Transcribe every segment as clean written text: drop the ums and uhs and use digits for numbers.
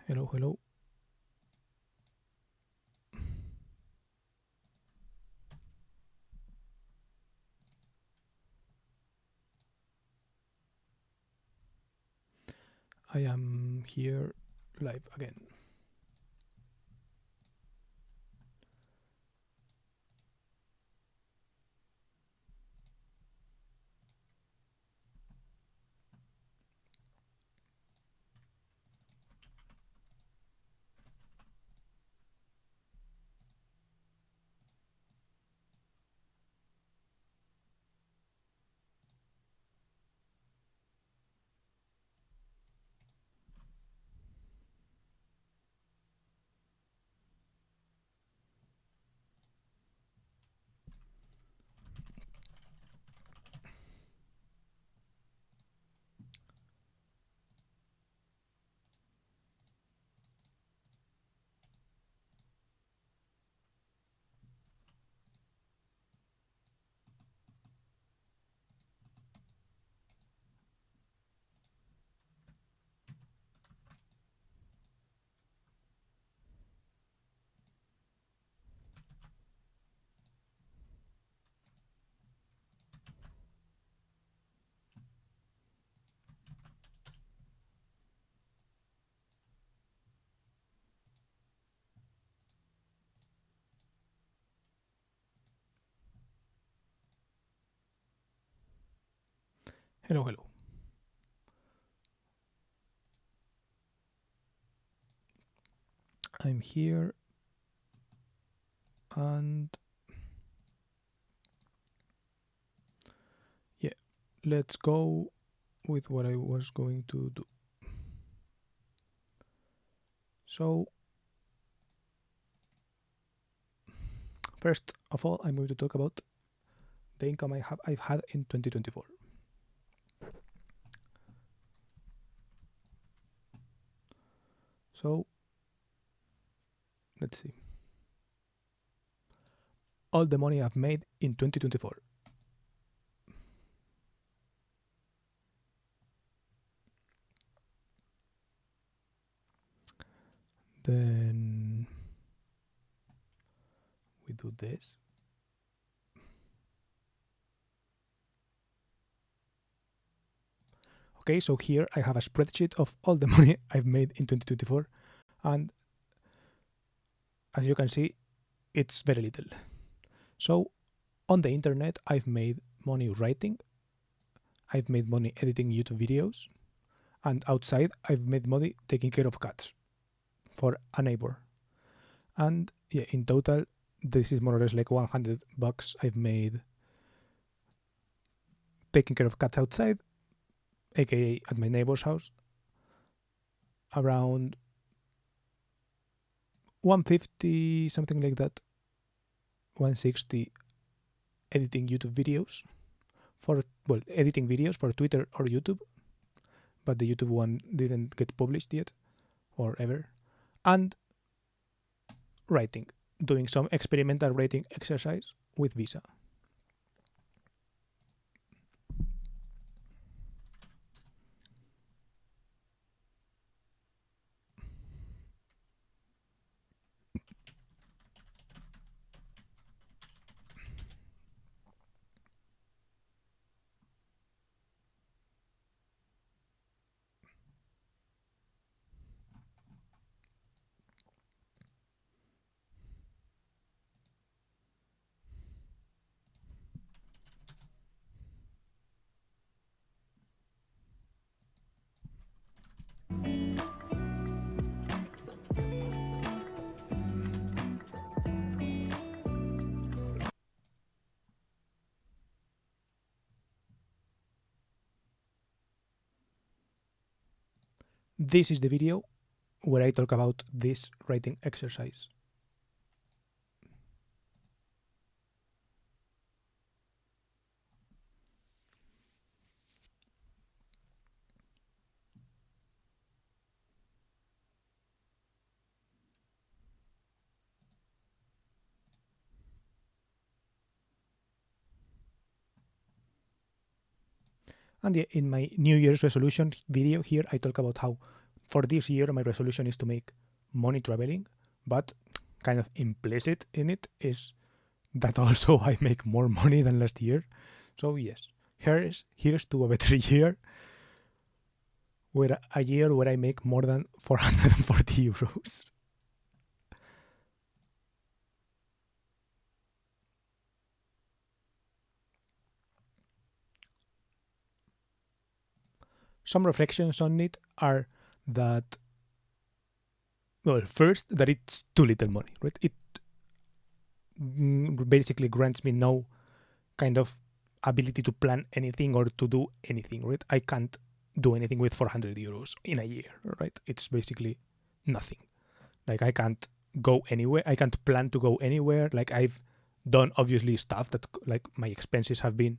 Hello, hello. I am here live again. Hello, hello. I'm here and yeah, let's go with what I was going to do. So, first of all, I'm going to talk about the income I've had in 2024. So, let's see. All the money I've made in 2024. Then we do this. Okay, so here I have a spreadsheet of all the money I've made in 2024, and as you can see, it's very little. So on the internet, I've made money writing, I've made money editing YouTube videos, and outside, I've made money taking care of cats for a neighbor. And yeah, in total, this is more or less like $100 I've made taking care of cats outside, aka at my neighbor's house. Around 150, something like that, 160 editing YouTube videos editing videos for Twitter or YouTube, but the YouTube one didn't get published yet or ever. And writing, doing some experimental writing exercise with Visa. This is the video where I talk about this writing exercise. And yeah, in my New Year's resolution video here, I talk about how for this year, my resolution is to make money traveling, but kind of implicit in it is that also I make more money than last year. So yes, here's to a better year, where I make more than 440 euros. Some reflections on it are that, well, first, that it's too little money, right? It basically grants me no kind of ability to plan anything or to do anything, right? I can't do anything with 400 euros in a year, right? It's basically nothing. Like, I can't go anywhere. I can't plan to go anywhere. Like, I've done obviously stuff that, like, my expenses have been,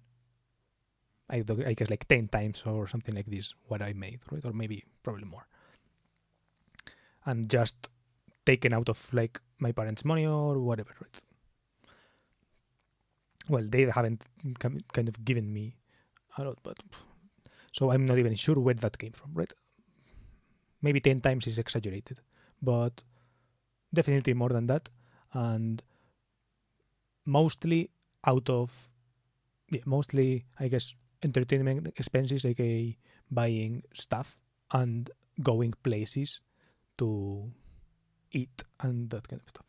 I guess, like 10 times or something like this what I made, right? Or maybe probably more. And just taken out of, like, my parents' money or whatever, right? Well, they haven't kind of given me a lot, but so I'm not even sure where that came from, right? Maybe 10 times is exaggerated, but definitely more than that. And mostly out of, mostly, I guess, entertainment expenses, aka buying stuff and going places to eat and that kind of stuff.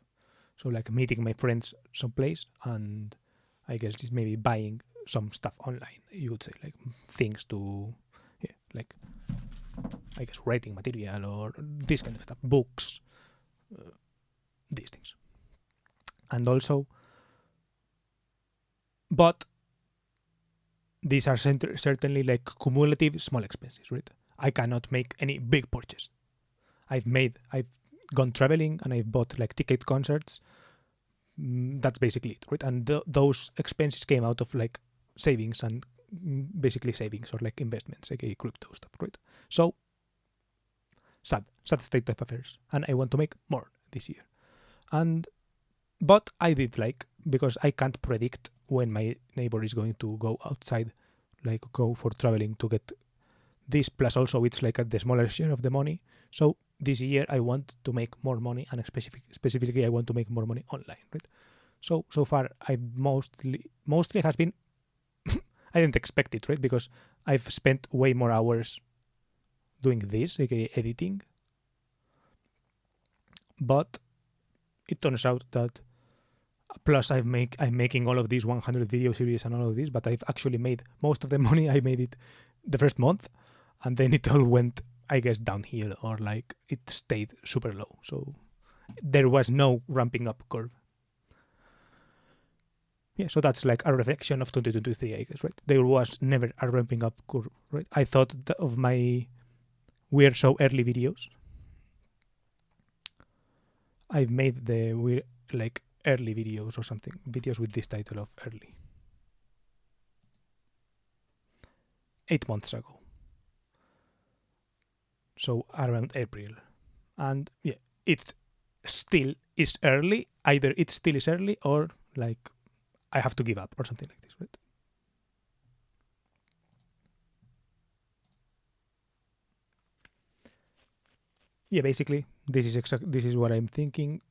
So, like, meeting my friends someplace, and I guess just maybe buying some stuff online, you would say, like things to, like, I guess, writing material or this kind of stuff, books, these things. And also, but these are certainly like cumulative small expenses, right? I cannot make any big purchase. I've gone traveling and I've bought like ticket concerts. That's basically it, right? And those expenses came out of like savings and basically savings or like investments, like crypto stuff, right? So sad state of affairs, and I want to make more this year. But I did, like, because I can't predict when my neighbor is going to go outside, like go for traveling to get this. Plus also it's like at the smaller share of the money. So this year I want to make more money, and specifically I want to make more money online, right? So far I've mostly has been I didn't expect it, right? Because I've spent way more hours doing this, aka editing. But it turns out that plus I'm making all of these 100 video series and all of this, but I've actually made most of the money. I made it the first month, and then it all went, I guess, downhill, or like it stayed super low. So there was no ramping up curve. Yeah, so that's like a reflection of 2023, I guess, right? There was never a ramping up curve, right? I thought of my We're So Early videos. I've made the We're like early videos or something, videos with this title of early, 8 months ago. So around April. And yeah, it still is early. Either it still is early or like I have to give up or something like this, right? Yeah, basically this is what I'm thinking.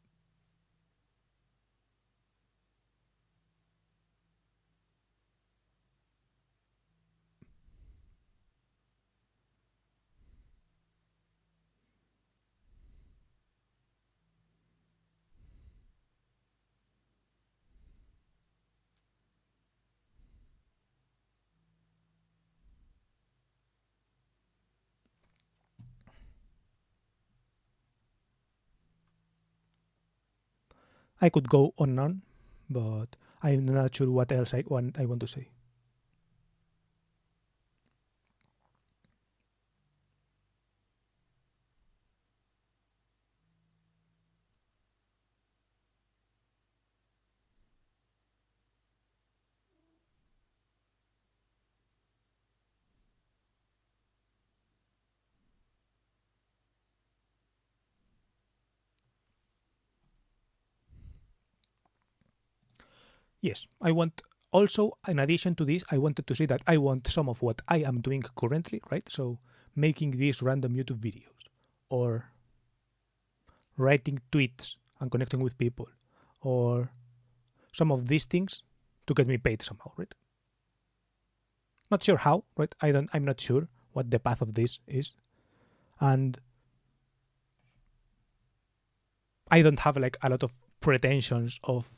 I could go on and on, but I'm not sure what else I want to say. Yes, I want also, in addition to this, I wanted to say that I want some of what I am doing currently, right? So making these random YouTube videos, or writing tweets and connecting with people, or some of these things to get me paid somehow, right? Not sure how, right? I'm not sure what the path of this is, and I don't have like a lot of pretensions of,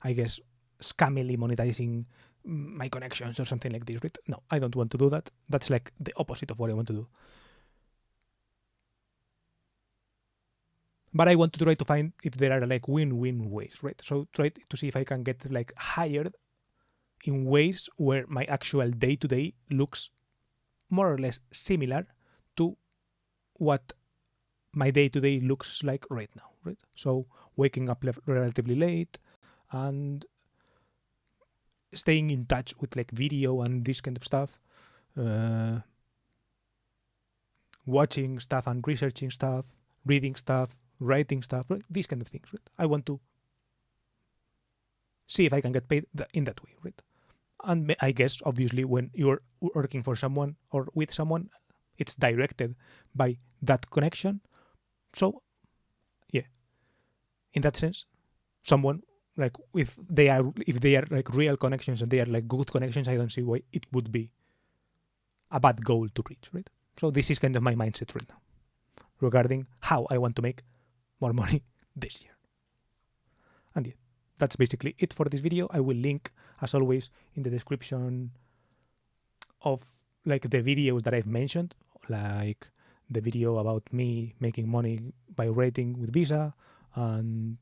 I guess, scammily monetizing my connections or something like this, right? No, I don't want to do that. That's like the opposite of what I want to do. But I want to try to find if there are like win-win ways, right? So try to see if I can get like hired in ways where my actual day-to-day looks more or less similar to what my day-to-day looks like right now, right? So waking up relatively late and staying in touch with like video and this kind of stuff, watching stuff and researching stuff, reading stuff, writing stuff, right? These kind of things, right? I want to see if I can get paid in that way, right? And I guess obviously when you're working for someone or with someone, it's directed by that connection. So yeah, in that sense, someone like if they are like real connections and they are like good connections, I don't see why it would be a bad goal to reach, right? So this is kind of my mindset right now regarding how I want to make more money this year. And yeah, that's basically it for this video. I will link, as always, in the description of like the videos that I've mentioned, like the video about me making money by rating with Visa, and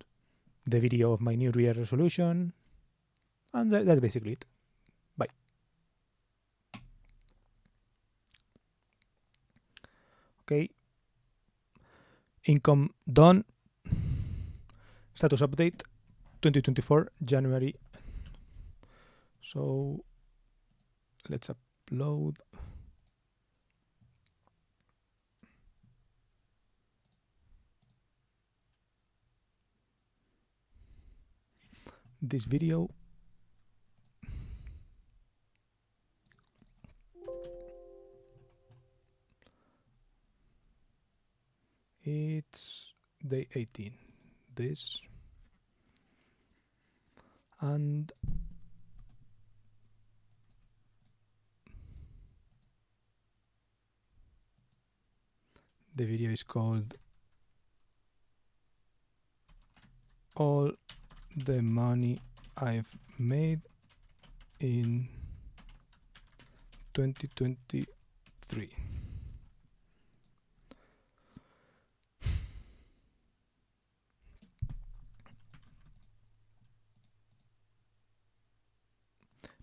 the video of my New Year resolution, and that's basically it. Bye. Okay. Income done. Status update 2024 January. So let's upload. This video. It's day 18. This and the video is called All the Money I've Made in 2023.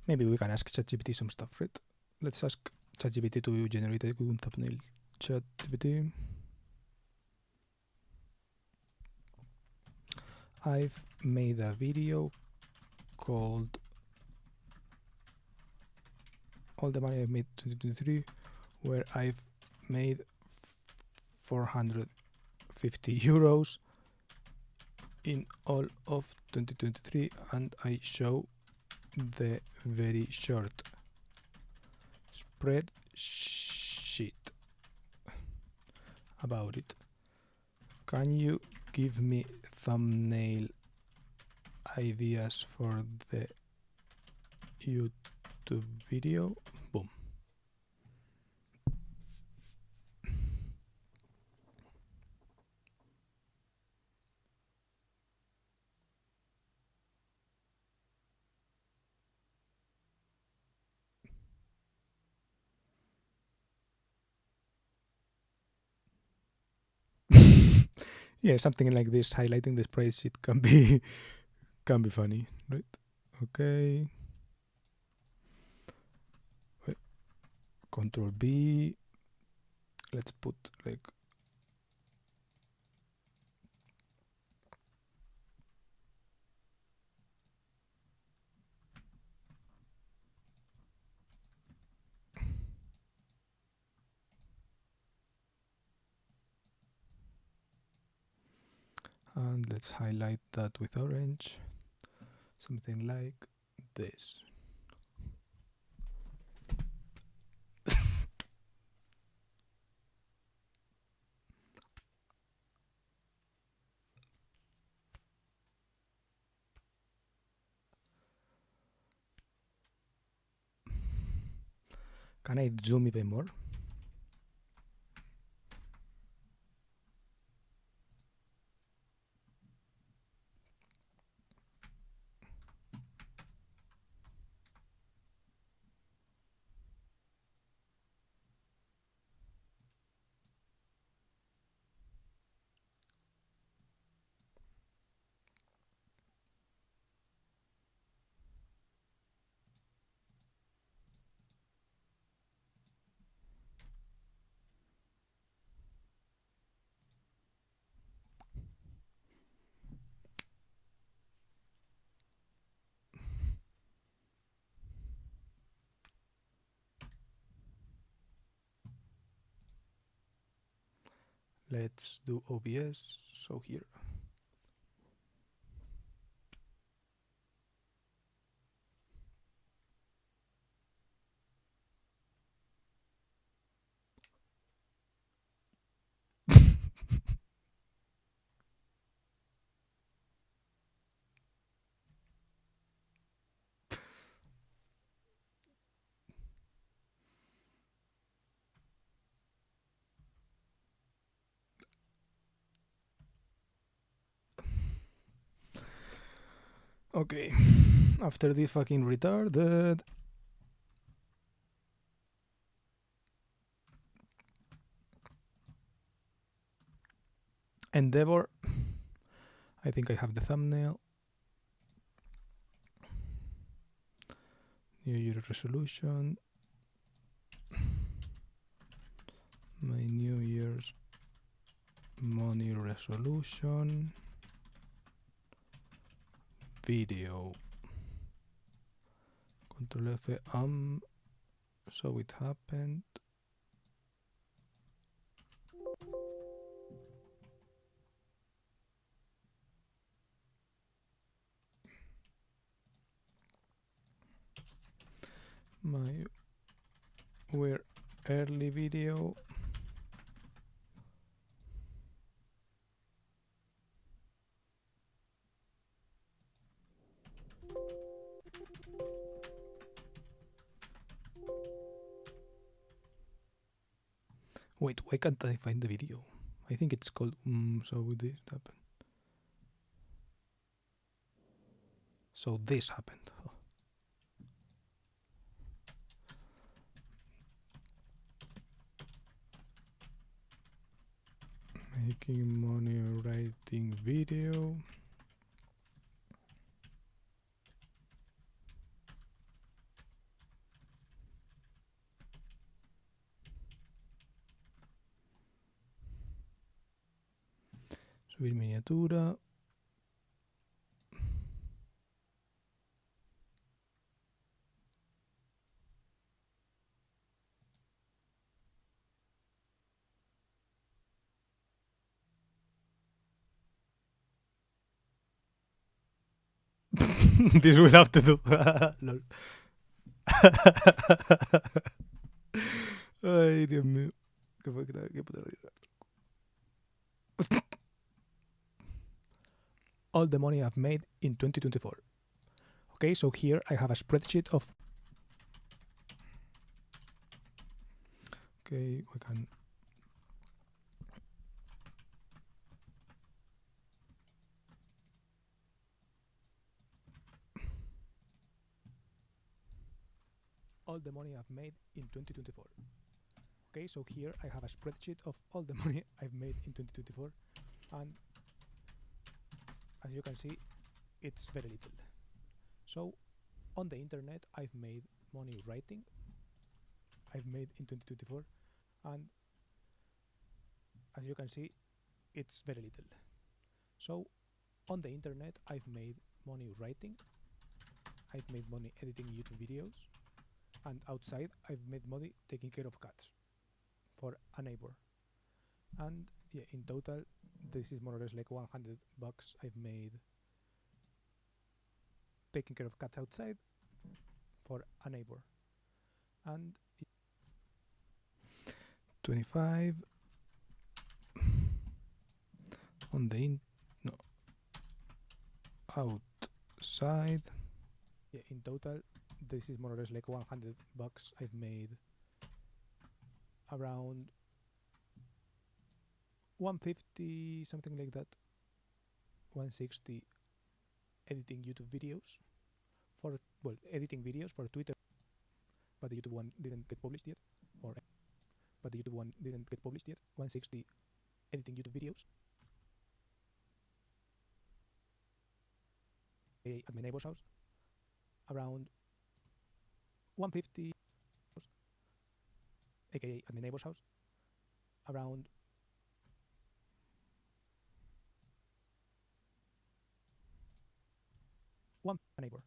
Maybe we can ask ChatGPT some stuff, right? Let's ask ChatGPT to generate a good thumbnail. ChatGPT. I've made a video called All the Money I've Made 2023, where I've made 450 euros in all of 2023, and I show the very short spreadsheet about it. Can you give me thumbnail ideas for the YouTube video? Boom. Yeah, something like this, highlighting the spreadsheet can be funny, right? Okay. Wait. Control B. Let's put like and let's highlight that with orange, something like this. Can I zoom even more? Let's do OBS. So here. Okay, after this fucking retarded. Endeavor. I think I have the thumbnail. New Year resolution. My New Year's money resolution. Video. Control F. So it happened. My we're early video. Wait, why can't I find the video? I think it's called so this happened. So this happened. Oh. Making money writing video. Subir miniatura. This will have to do. Lol. Ay, Dios mío. ¿Qué fue? ¿Qué puta vida? All the money I've made in 2024. Okay, so here I have a spreadsheet of. Okay, we can. All the money I've made in 2024. Okay, so here I have a spreadsheet of all the money I've made in 2024, and as you can see, it's very little. So on the internet I've made money writing. I've made in 2024, and as you can see, it's very little. So on the internet I've made money writing. I've made money editing YouTube videos, and outside I've made money taking care of cats for a neighbor. And yeah, in total this is more or less like $100 I've made taking care of cats outside for a neighbor. And 25 on the outside. Yeah, in total this is more or less like $100 I've made around 150, something like that, 160 editing YouTube videos for, well, editing videos for Twitter, but the YouTube one didn't get published yet, but the YouTube one didn't get published yet. 160 editing YouTube videos at my neighbor's house, around 150, aka at my neighbor's house, around one neighbor,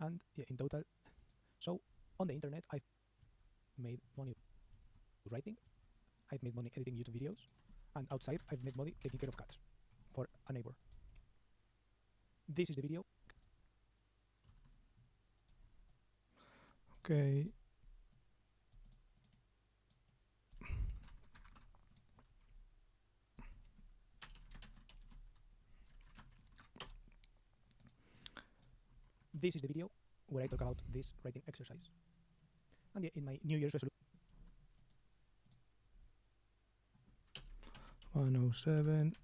and yeah, in total. So on the internet, I've made money writing, I've made money editing YouTube videos, and outside, I've made money taking care of cats for a neighbor. This is the video. Okay. This is the video where I talk about this writing exercise. And yeah, in my New Year's resolution 107,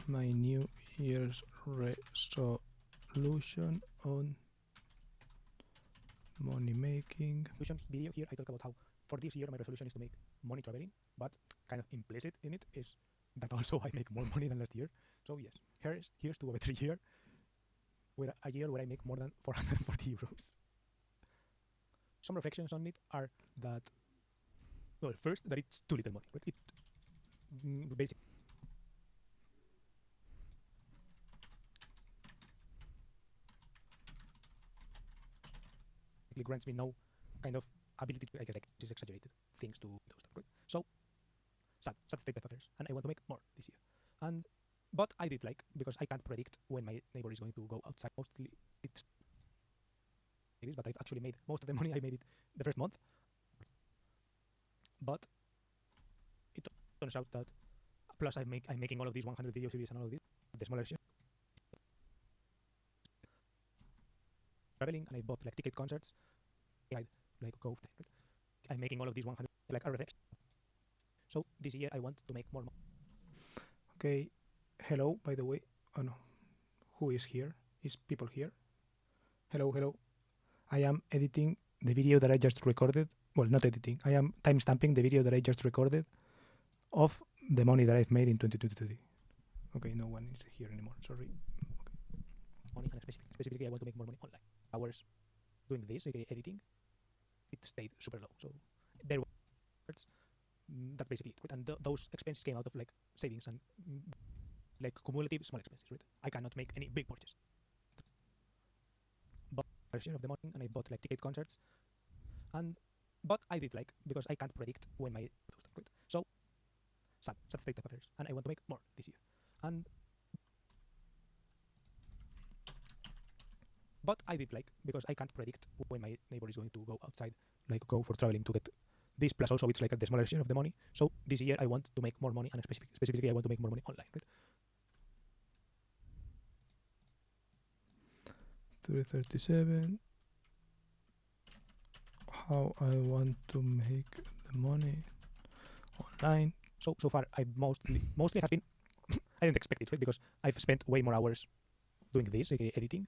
my New Year's resolution on money making video. Here I talk about how for this year my resolution is to make money traveling, but kind of implicit in it is that also I make more money than last year. So yes, here's to a better year, where a year where I make more than 440 euros. Some reflections on it are that, well, first, that it's too little money, right? It basically grants me no kind of ability to, I guess, like, just exaggerated things to those stuff, right? So sad state of affairs, and I want to make more this year. But I did like, because I can't predict when my neighbor is going to go outside. Mostly it's it is, but I've actually made most of the money. I made it the first month, but it turns out that plus I'm making all of these 100 video series and all of this, the smaller share traveling, and I bought like ticket concerts. I like go. I'm making all of these 100 like a reflection. So this year I want to make more money. Okay, hello. By the way, oh no, who is here? Is people here? Hello. I am editing the video that I just recorded. Well, not editing. I am timestamping the video that I just recorded of the money that I've made in 2023. Okay, no one is here anymore. Sorry. Okay. Money, and specifically, I want to make more money online. Hours doing this, aka editing, it stayed super low. So there were that's basically it. And those expenses came out of like savings and like cumulative small expenses, right? I cannot make any big purchase. But a share of the money, and I bought like ticket concerts, but I did like, because I can't predict when my stuff, right? So sad state of affairs, and I want to make more this year. But I did like, because I can't predict when my neighbor is going to go outside, like go for traveling to get this, plus also it's like the smaller share of the money. So this year I want to make more money, and specifically I want to make more money online, right? 337. How I want to make the money online. So far I mostly have been I didn't expect it, right? Because I've spent way more hours doing this, aka editing.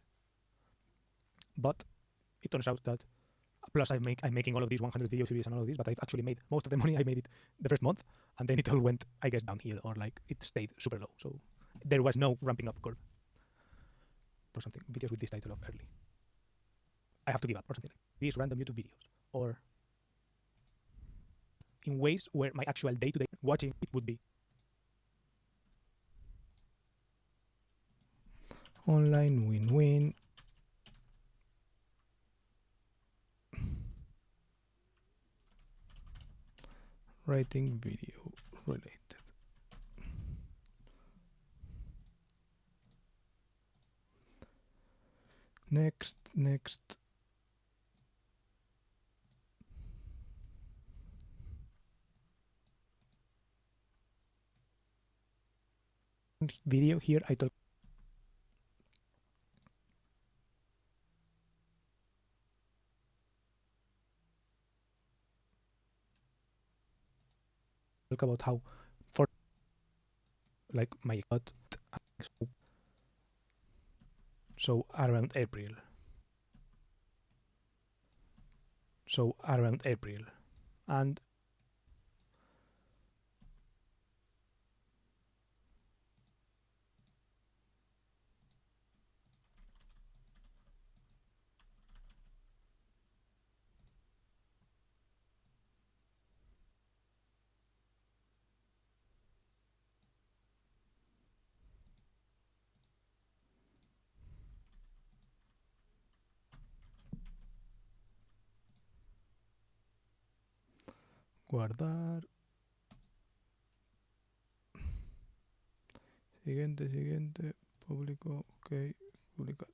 But it turns out that plus I'm making all of these 100 video series and all of this, but I've actually made most of the money. I made it the first month, and then it all went, I guess, downhill, or like it stayed super low. So there was no ramping up curve or something. Videos with this title of early, I have to give up or something like these random YouTube videos, or in ways where my actual day-to-day watching it would be online win-win. Writing video related. Next. Video here I talk talk about how for like my god, so around April. So around April, and guardar. Siguiente, público, ok, publicar.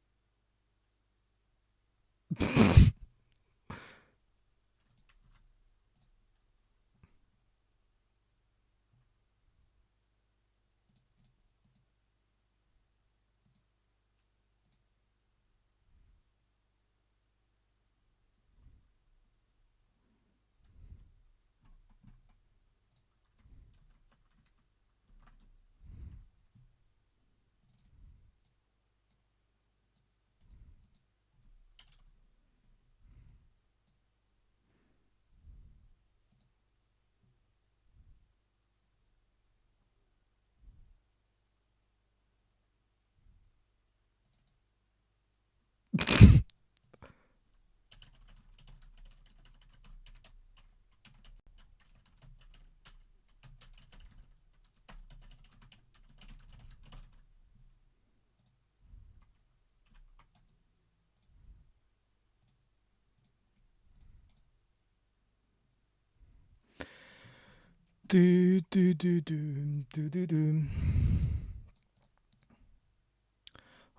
Do, do, do, do, do, do, do.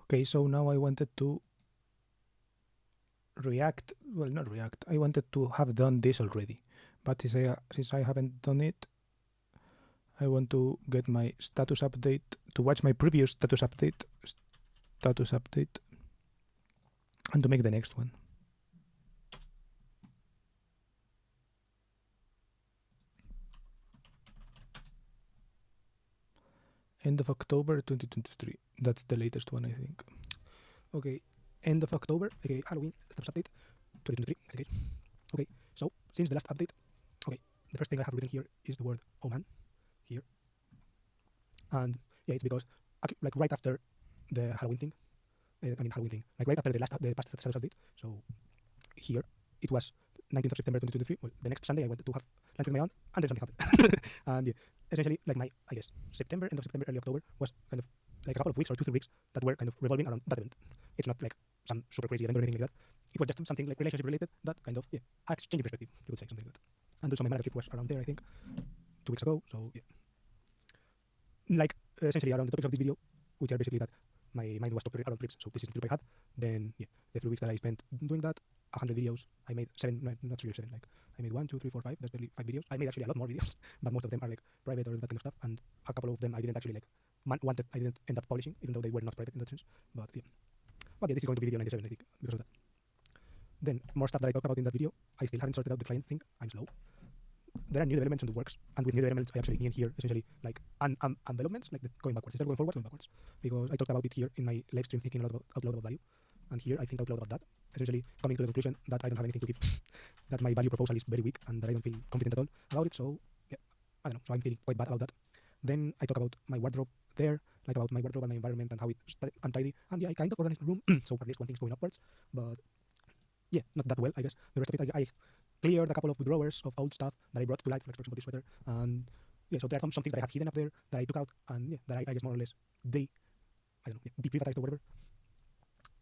Okay, so now I wanted to react. Well, not react. I wanted to have done this already, but since I haven't done it, I want to get my status update to watch my previous status update, and to make the next one. End of October 2023. That's the latest one, I think. Okay, end of October. Okay, Halloween status update 2023. Okay, okay. So since the last update, okay, the first thing I have written here is the word "oh man" here, and yeah, it's because like right after the Halloween thing. Halloween thing, like right after the past status update. So here it was 19th of September 2023. Well, the next Sunday I went to have lunch with my aunt, and then something happened. And yeah, essentially, like my, I guess, end of September, early October was kind of like a couple of weeks or 2-3 weeks that were kind of revolving around that event. It's not like some super crazy event or anything like that. It was just something like relationship related that kind of, yeah, exchanging perspective, you would say, something like that. And also my manager trip was around there, I think, 2 weeks ago. So yeah, like essentially around the topics of this video, which are basically that my mind was around trips, so this is the trip I had. Then yeah, the 3 weeks that I spent doing that, 100 videos. I made 7, not really 7. Like I made 1, 2, 3, 4, 5. There's barely 5 videos. I made actually a lot more videos, but most of them are like private or that kind of stuff. And a couple of them I didn't actually like wanted. I didn't end up publishing, even though they were not private in that sense. But yeah, this is going to be video 97, I think, because of that. Then more stuff that I talked about in that video. I still haven't sorted out the client thing. I'm slow. There are new developments in the works, and with new developments, I actually mean here essentially like developments, like going backwards. Instead of going forwards, going backwards. Because I talked about it here in my live stream, thinking a lot about out loud about value, and here I think out loud about that. Essentially coming to the conclusion that I don't have anything to give, that my value proposal is very weak, and that I don't feel confident at all about it. So yeah, I don't know. So I'm feeling quite bad about that. Then I talk about my wardrobe there, like about my wardrobe and my environment and how it's untidy. And yeah, I kind of organized the room, so at least one thing's going upwards. But yeah, not that well, I guess. The rest of it, I cleared a couple of drawers of old stuff that I brought to light, like for example this sweater. And yeah, so there are some things that I had hidden up there that I took out, and yeah, that I guess more or less deprivatized or whatever.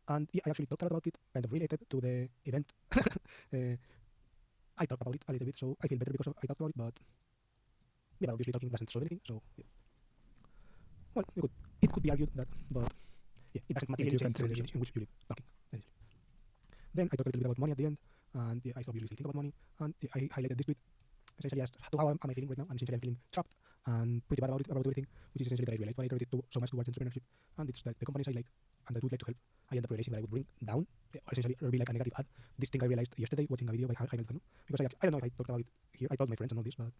And yeah, I actually talked a lot about it, kind of related to the event. I talked about it a little bit, so I feel better because I talked about it, but yeah, obviously talking doesn't solve anything, so yeah. Well, it could be argued that, but yeah, it doesn't materially change the conditions in which you live talking, essentially. Then I talked a little bit about money at the end, and yeah, I obviously think about money, and yeah, I highlighted this tweet essentially as to how am I feeling right now, and essentially I'm feeling trapped and pretty bad about it, about everything, which is essentially that I realized when I gravitated so much towards entrepreneurship, and it's like the companies I like and that would like to help, I end up realizing that I would bring down, or essentially be like a negative ad. This thing I realized yesterday watching a video by Jaime Lozano, because I don't know if I talked about it here. I told my friends and all this, but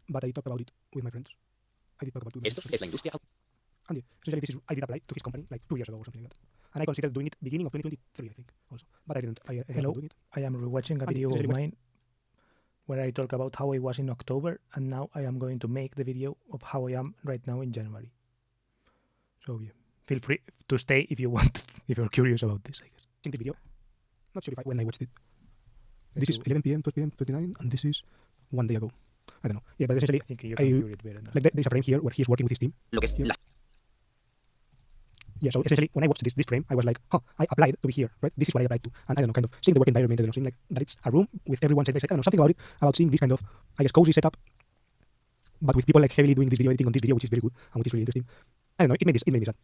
but I talked about it with my friends. I did talk about it with my Esto friends. es la industria. And yeah, essentially this is, I did apply to his company like 2 years ago or something like that. And I considered doing it beginning of 2023, I think, also. But I didn't. I ended Hello. up doing it. I am rewatching a And video of essentially mine where I talk about how I was in October, and now I am going to make the video of how I am right now in January. So yeah, feel free to stay if you want, if you're curious about this, I guess. In the video. Not sure if when I watched it. Let's This is do- 11 p.m., 12 p.m., 29, and this is 1 day ago. I don't know. Yeah, but essentially, I think you I- can hear it better now. like there's a frame here where he's working with his team. Lo que es Yeah. la Yeah, so essentially, when I watched this frame, I was like, I applied to be here, right? This is what I applied to. And I don't know, kind of seeing the work environment, seeing like that it's a room with everyone side by side. I don't know, something about it, about seeing this kind of, I guess, cozy setup, but with people like heavily doing this video editing on this video, which is very good and which is really interesting. I don't know, it made me sad.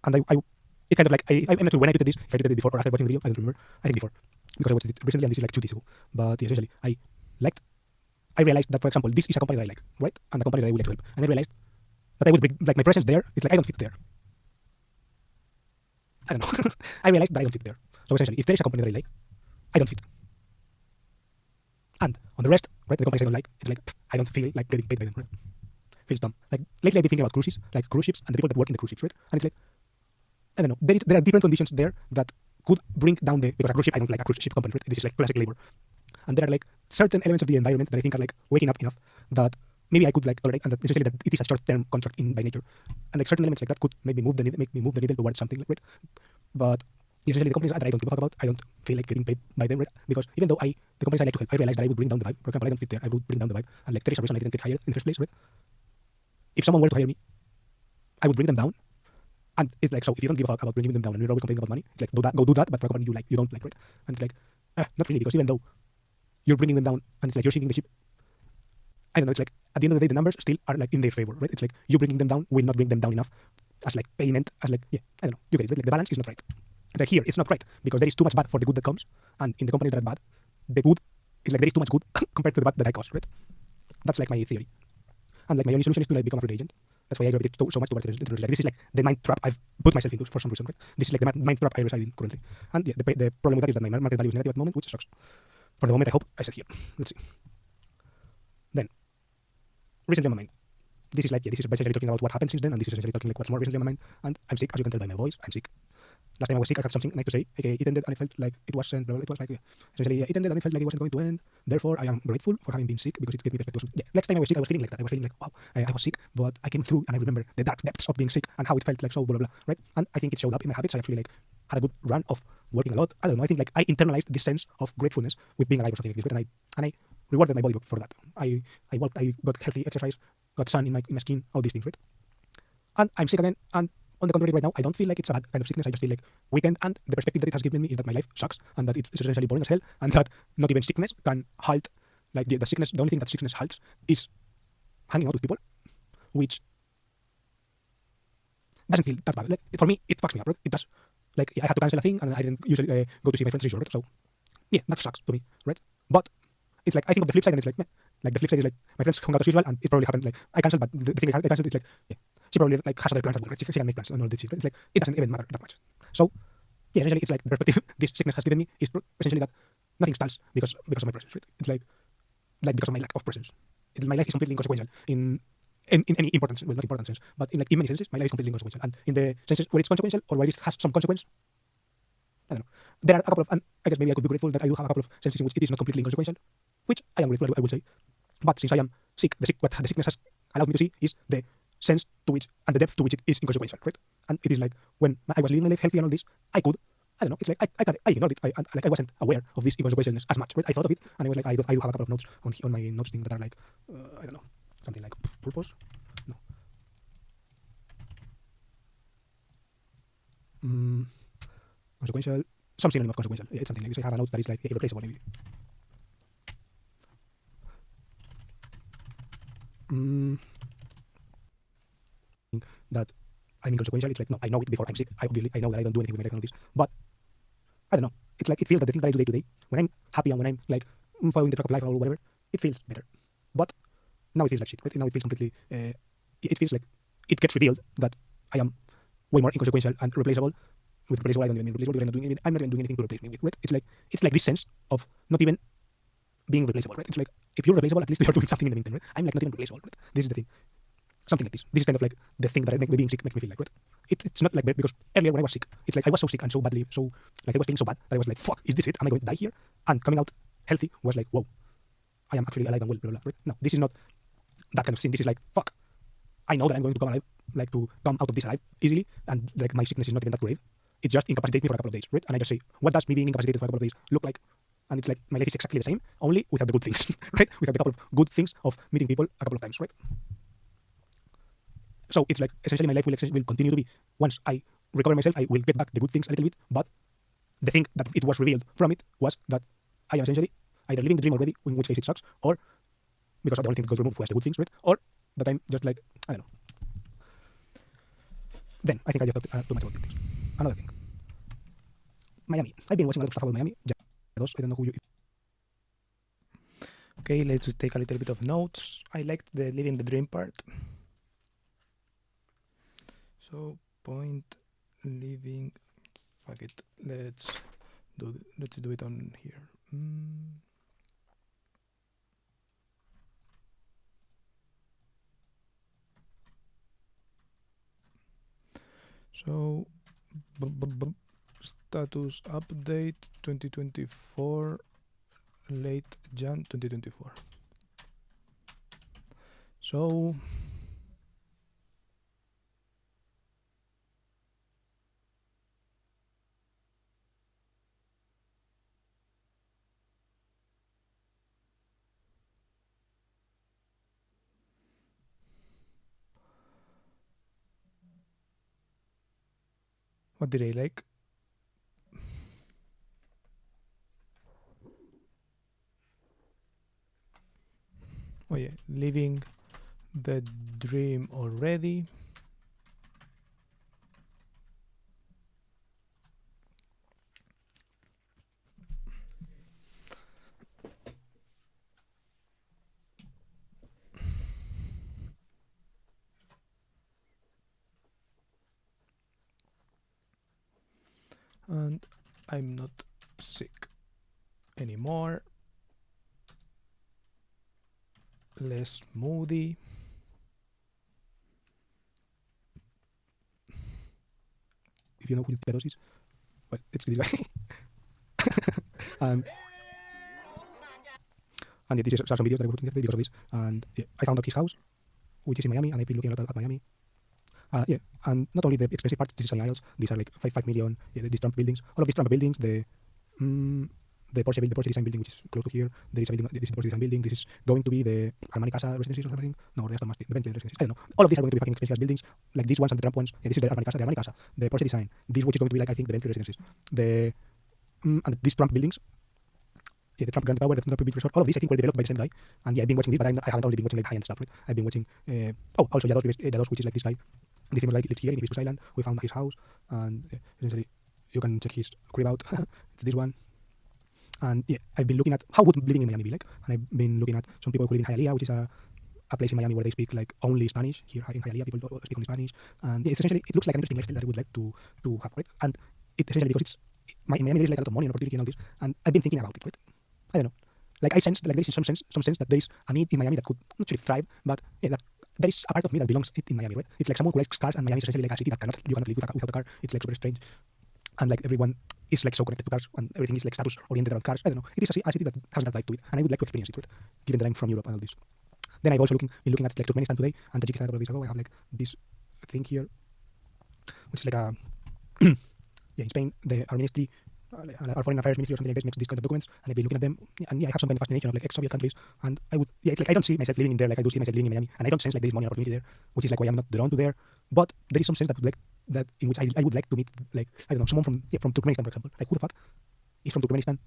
And it kind of like, I'm not sure when I tweeted this, if I tweeted it before or after watching the video, I don't remember. I think before, because I watched it recently and this is like 2 days ago. But yeah, essentially, I realized that, for example, this is a company that I like, right? And a company that I would like to help. And I realized that I would bring, like, my presence there, it's like, I don't fit there. I don't know. I realized that I don't fit there. So essentially, if there is a company that I like, I don't fit. And on the rest, right, the companies I don't like, it's like, I don't feel like getting paid by them, right? Feels dumb. Like, lately I've been thinking about cruises, like cruise ships and the people that work in the cruise ships, right? And it's like, I don't know, there are different conditions there that could bring down because a cruise ship, I don't like a cruise ship company, right? This is like classic labor. And there are like certain elements of the environment that I think are like waking up enough that maybe I could like tolerate, and that essentially that it is a short-term contract by nature, and like certain elements like that could maybe make me move the needle towards something, right? But essentially the companies that I don't give a fuck about, I don't feel like getting paid by them, right? Because even though the companies I like to help, I realize that I would bring down the vibe. For example, I don't fit there, I would bring down the vibe, and like there is a reason I didn't get hired in the first place, right? If someone were to hire me, I would bring them down. And it's like, so if you don't give a fuck about bringing them down and you're always complaining about money, it's like, go do that, but for a company you don't like, right? And it's like, not really, because even though you're bringing them down and it's like you're sinking the ship, I don't know, it's like, at the end of the day, the numbers still are like in their favor, right? It's like, you bringing them down will not bring them down enough as like payment, as like, yeah, I don't know, you get it, right? Like the balance is not right. It's like here, it's not right, because there is too much bad for the good that comes, and in the companies that are bad, the good is like, there is too much good compared to the bad that I cause, right? That's like my theory. And like my only solution is to like become a free agent. That's why I gravitate so much towards it. Like, this is like the mind trap I've put myself into for some reason, right? This is like the mind trap I reside in currently. And yeah, the problem with that is that my market value is negative at the moment, which sucks. For the moment, I hope I sit here. Let's see. Then, recently on my mind. This is like, yeah, this is basically talking about what happened since then, and this is essentially talking like what's more recently on my mind. And I'm sick, as you can tell by my voice, I'm sick. Last time I was sick, I had something nice to say. Okay, it ended and I felt like it wasn't, it was like, essentially, yeah, it ended and I felt like it wasn't going to end. Therefore, I am grateful for having been sick because it gave me perspective. Yeah, next time I was sick, I was feeling like that. I was feeling like, wow, I was sick, but I came through and I remember the dark depths of being sick and how it felt like so, blah, blah, blah, right? And I think it showed up in my habits. I actually like had a good run of working a lot. I don't know, I think like I internalized this sense of gratefulness with being alive or something like this, right? And I rewarded my body for that. I walked, I got healthy exercise, got sun in my skin, all these things, right? And I'm sick again, and on the contrary, right now, I don't feel like it's a bad kind of sickness. I just feel like weakened, and the perspective that it has given me is that my life sucks, and that it's essentially boring as hell, and that not even sickness can halt, like the sickness, the only thing that sickness halts is hanging out with people, which doesn't feel that bad. Like, for me, it fucks me up, right? It does. Like, I had to cancel a thing, and I didn't usually go to see my friends usually, right? So, yeah, that sucks to me, right? But it's like, I think of the flip side, and it's like, man, like the flip side is like, my friends hung out as usual, and it probably happened, like, I cancelled, but the thing I cancelled is like, yeah, she probably like has other plans as well, right? She can make plans and all this shit, right? It's like, it doesn't even matter that much. So, yeah, essentially, it's like the perspective this sickness has given me is essentially that nothing stalls because of my presence, right? It's like because of my lack of presence. My life is completely inconsequential in any important, well, not important sense, but in many senses, my life is completely inconsequential. And in the senses where it's consequential or where it has some consequence, I don't know. There are a couple of, and I guess maybe I could be grateful that I do have a couple of senses in which it is not completely inconsequential, which I am grateful, I would say. But since I am sick, what the sickness has allowed me to see is the sense to which and the depth to which it is inconsequential, right? And it is like when I was living my life healthy and all this, I don't know, it's like I ignored it. I wasn't aware of this inconsequentialness as much, right? I thought of it, and I was like, I do have a couple of notes on my notes thing that are like, I don't know, something like purpose? No. Consequential, some synonym of consequential. It's something like this. I have a note that is like irreplaceable, maybe. That I'm inconsequential. It's like, no, I know it before I'm sick. I know that I don't do anything with my life and all this. But I don't know. It's like, it feels that the things that I do day to day, when I'm happy and when I'm like following the track of life or whatever, it feels better. But now it feels like shit, right? Now it feels completely, it feels like it gets revealed that I am way more inconsequential and replaceable. With replaceable, I don't even mean replaceable because I'm not even doing anything to replace me with, right? It's like this sense of not even being replaceable, right? It's like, if you're replaceable, at least you're doing something in the meantime, right? I'm like not even replaceable, right? This is the thing. Something like this. This is kind of like the thing that being sick makes me feel like, right? It's not like that because earlier when I was sick, it's like I was so sick and so badly, so like I was feeling so bad that I was like, fuck, is this it? Am I going to die here? And coming out healthy was like, whoa, I am actually alive and well, blah, blah, blah, right? No, this is not that kind of thing. This is like, fuck, I know that I'm going to come alive, like to come out of this alive easily, and like my sickness is not even that grave. It just incapacitates me for a couple of days, right? And I just say, what does me being incapacitated for a couple of days look like? And it's like my life is exactly the same, only without the good things, right? Without the couple of good things of meeting people a couple of times, right? So it's like essentially my life will continue to be, once I recover myself, I will get back the good things a little bit, but the thing that it was revealed from it was that I am essentially either living the dream already, in which case it sucks, or because the only thing that got removed was the good things, right? Or that I'm just like, I don't know. Then I think I just talked too much about things. Another thing. Miami. I've been watching a lot of stuff about Miami. I don't know who you... Okay, let's just take a little bit of notes. I liked the living the dream part. So, point living... Fuck it. Let's do it on here. So, status update 2024, late Jan 2024. So, what did I like? Oh yeah, living the dream already. And I'm not sick anymore. Less moody. If you know who Pedos is, well, it's this guy. and yeah, these are some videos that I was looking at because of this. And yeah, I found out his house, which is in Miami, and I've been looking a lot at Miami. Yeah, and not only the expensive parts, this is Sunny Isles. These are like 5 million. Yeah, these Trump buildings. All of these Trump buildings. The Porsche Design building, which is close to here. There is a building. This is the Porsche Design building. This is going to be the Armani Casa residences or something. No, the Aston Martin, the Bentley residences. I don't know. All of these are going to be fucking expensive buildings. Like these ones and the Trump ones. Yeah, this is the Armani Casa, the Porsche Design. This which is going to be like I think the Bentley residences. And these Trump buildings. Yeah, the Trump Grand Tower, the Trump Beach Resort, all of these I think were developed by the same guy. And yeah, I've been watching this, but I haven't only been watching like high-end stuff, right? I've been watching, also Yados, which is like this guy. This thing like lives here in Hibiscus Island. We found his house, and essentially you can check his crib out. It's this one. And yeah, I've been looking at how would living in Miami be like, and I've been looking at some people who live in Hialeah, which is a place in Miami where they speak like only Spanish. Here in Hialeah, people speak only Spanish, and yeah, it's essentially it looks like an interesting lifestyle that I would like to have, right? And it essentially because it's in Miami there is like a lot of money and opportunity and all this, and I've been thinking about it, right? I don't know, like I sense like there is some sense that there is a need in Miami that could not really thrive, but yeah, that there is a part of me that belongs in Miami, right? It's like someone who likes cars, and Miami is essentially like a city that you cannot live without a car. It's like super strange, and like everyone is like so connected to cars, and everything is like status oriented around cars. I don't know. It is a city that has that vibe to it, and I would like to experience it, right? Given that I'm from Europe and all this. Then I've also been looking at like Turkmenistan today and Tajikistan a couple of days ago. I have like this thing here, which is like a in Spain, our ministry, our foreign affairs ministry or something like this makes these kind of documents, and I've been looking at them, and yeah, I have some kind of fascination of like ex-Soviet countries, and I would, yeah, it's like I don't see myself living in there like I do see myself living in Miami, and I don't sense like there is money and opportunity there, which is like why I'm not drawn to there, but there is some sense that in which I would like to meet, like, I don't know, someone from Turkmenistan, for example. Like, who the fuck is from Turkmenistan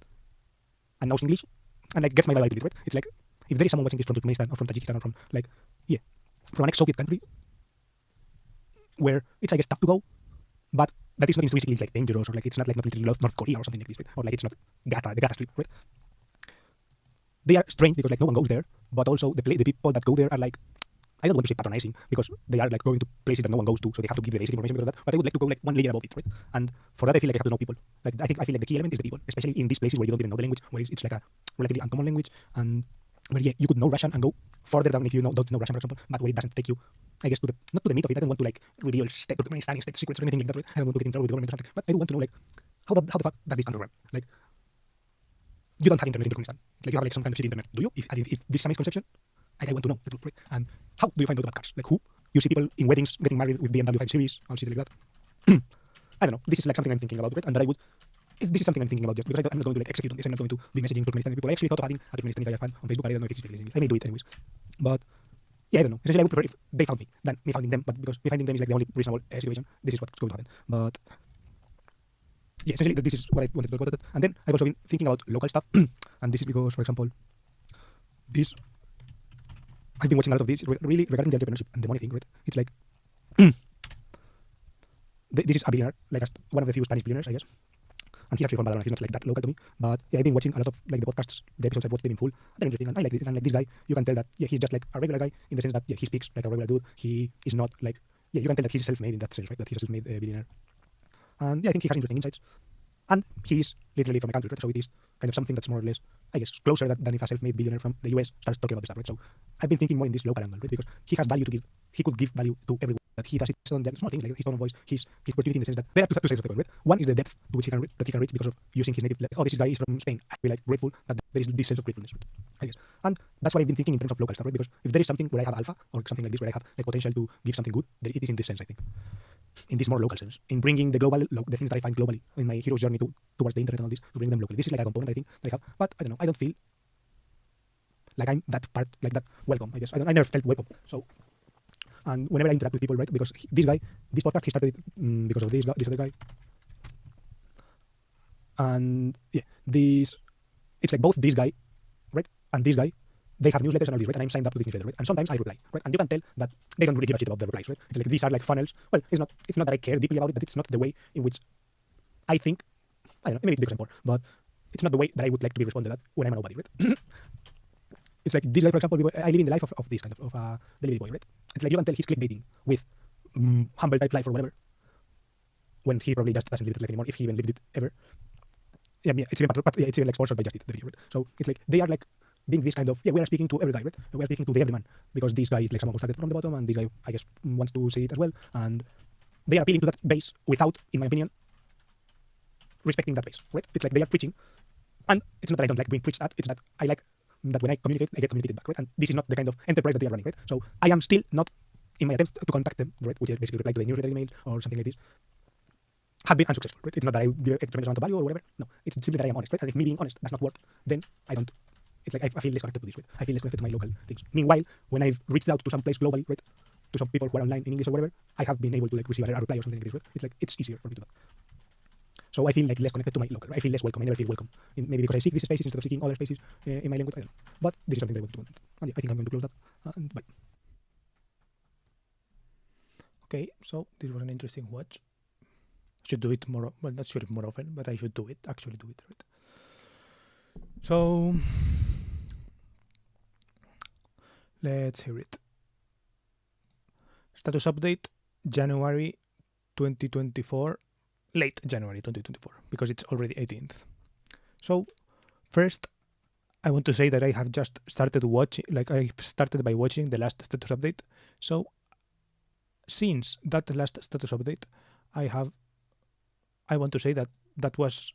and knows English and like gets my vibe a little bit, right? It's like, if there is someone watching this from Turkmenistan or from Tajikistan or from like, yeah, from an ex-Soviet country where it's, I guess, tough to go, but that is not intrinsically like dangerous, or like it's not like not literally North Korea or something like this, right? Or like it's not the Gaza Strip, right? They are strange because like no one goes there, but also the people that go there are like I don't want to say patronizing because they are like going to places that no one goes to, so they have to give the basic information because of that. But I would like to go like one layer above it, right? And for that, I feel like I have to know people. Like I feel like the key element is the people, especially in these places where you don't even know the language, where it's like a relatively uncommon language, and where you could know Russian and go further down if you don't know Russian, for example, but where it doesn't take you, I guess, not to the meat of it. I don't want to like reveal state secrets or anything like that, right? I don't want to get in trouble with the government or something, but I do want to know like how the fuck does this country run? Like, you don't have internet in Turkmenistan. Like you have like some kind of shitty internet, do you? If this is a misconception, I want to know the truth, right? And how do you find out about cars? Like who? You see people in weddings getting married with BMW 5 Series and shit like that. I don't know. This is like something I'm thinking about, right? And that I would. This is something I'm thinking about just because I'm not going to like execute on this. I'm not going to be messaging Turkmenistani people. I actually thought of having a Turkmenistani guy fan on Facebook, but I don't know if it's really English. I may do it anyways. But yeah, I don't know. Essentially, I would prefer if they found me than me finding them. But because me finding them is like the only reasonable situation, this is what's going to happen. But yeah, essentially, this is what I wanted to talk about. And then I've also been thinking about local stuff. And this is because, for example, I've been watching a lot of this really regarding the entrepreneurship and the money thing, right? It's like this is a billionaire, like one of the few Spanish billionaires, I guess. And he's actually from Badalona. He's not like that local to me, but yeah, I've been watching a lot of like the podcasts, the episodes I've watched them in full. They're interesting, and I like it. And like this guy, you can tell that he's just like a regular guy in the sense that he speaks like a regular dude. He is not like you can tell that he's self-made in that sense, right? That he's a self-made billionaire. And yeah, I think he has interesting insights. And he's literally from a country, right? So it is kind of something that's more or less, I guess, closer than if a self-made billionaire from the US starts talking about this stuff, right? So I've been thinking more in this local angle, right? Because he has value to give. He could give value to everyone. That he does it on the small things like his tone of voice, his productivity in the sense that there are two sides of the coin, right? One is the depth to which he can reach because of using his native. Like, oh, this guy is from Spain. I feel like grateful that there is this sense of gratefulness, right? I guess, and that's what I've been thinking in terms of local stuff, right? Because if there is something where I have alpha or something like this where I have like potential to give something good, then it is in this sense, I think. In this more local sense, in bringing the the things that I find globally in my hero's journey towards the internet and all this, to bring them locally. This is like a component I think that I have, but I don't know. I don't feel like I'm that part, like that welcome. I guess I never felt welcome. So, and whenever I interact with people, right? Because this podcast, he started it because of this other guy, and yeah, it's like both this guy, right, and this guy. They have newsletters and all this, right? And I'm signed up to this newsletter, right? And sometimes I reply, right? And you can tell that they don't really give a shit about the replies, right? It's like these are like funnels. Well, it's not that I care deeply about it, but it's not the way in which I think. I don't know, maybe it's because I'm poor, but it's not the way that I would like to be responded at when I'm a nobody, right? It's like this guy, for example, I live in the life of this kind of delivery boy, right? It's like you can tell he's clickbaiting with humble type life or whatever, when he probably just doesn't live that life anymore, if he even lived it ever. Yeah, it's even like sponsored by Just Eat, the video, right? So it's like they are like being this kind of, we are speaking to every guy, right? We are speaking to the everyman, because this guy is like someone who started from the bottom, and this guy, I guess, wants to see it as well, and they are appealing to that base without, in my opinion, respecting that base, right? It's like they are preaching, and it's not that I don't like being preached at, it's that I like that when I communicate, I get communicated back, right? And this is not the kind of enterprise that they are running, right? So I am still not, in my attempts to contact them, right, which is basically reply to the newsletter email or something like this, have been unsuccessful, right? It's not that I give a tremendous amount of value or whatever, no, it's simply that I am honest, right? And if me being honest does not work, then I don't. It's like I feel less connected to this, right? I feel less connected to my local things. Meanwhile, when I've reached out to some place globally, right, to some people who are online in English or whatever, I have been able to like receive a reply or something like this, right? It's like it's easier for me to do that. So I feel like less connected to my local. I feel less welcome. I never feel welcome. Maybe because I seek these spaces instead of seeking other spaces in my language. I don't know. But this is something that I want to do. And yeah, I think I'm going to close that. And bye. Okay, so this was an interesting watch. Should do it more. Well, not should more often, but I should do it. Actually, do it, right? So let's hear it. Status update, January 2024, late January 2024, because it's already 18th. So first, I want to say that I have just started watching, like I started by watching the last status update. So since that last status update, I want to say that that was